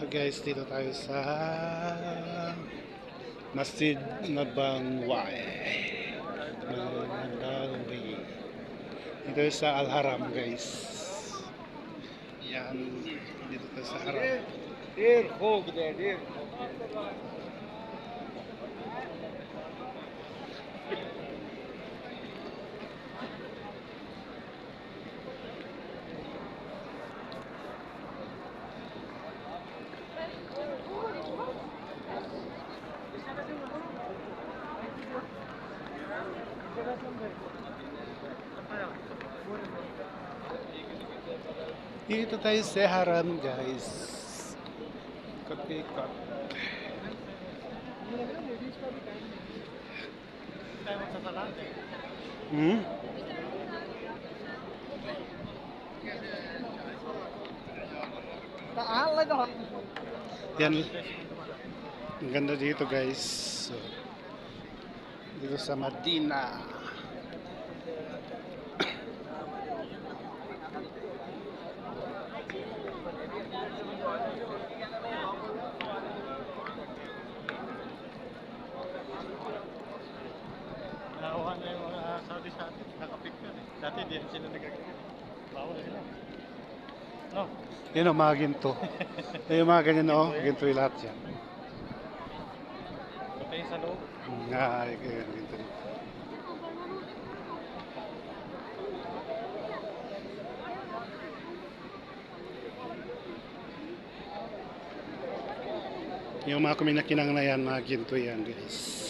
So guys, dito tayo sa Masjid Nabangway. Nabawi. Dito sa Al-Haram guys. Yan, dito tayo sa Haram. Deer, hoog there, deer. Dito tayo sa Haram guys. Ikot-ikot. Hmm? Yan. Ang ganda dito guys. So, dito sa Madina. Nakuha na yung mga Saudi sa atin. Nakapicture eh. Dati di sila nagagawin. Bawal sila. No? Yan o, mga ginto. Yung mga ganyan o, ginto yung lahat yan. Patay sa loob. Nga, yung ginto dito. Yung mga kuminakinang na yan, mga ginto yan guys.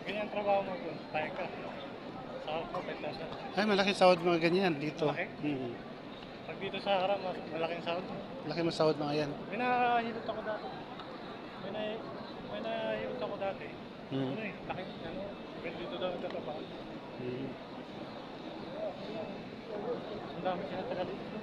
Ganyan trabaho mo doon. Tayo ka. Sa ako, pagtasa. Ay, malaki sahod mga ganyan dito. Malaki? Hmm. Pag dito sa harap, malaking sound. Laki mo sahod mga yan. May nahihilot ako dati. May nahihilot ako dati. Hmm. Ano eh, laki, ano, dito daw nagtatrabaho. Hmm. Ang dami sinatagal dito.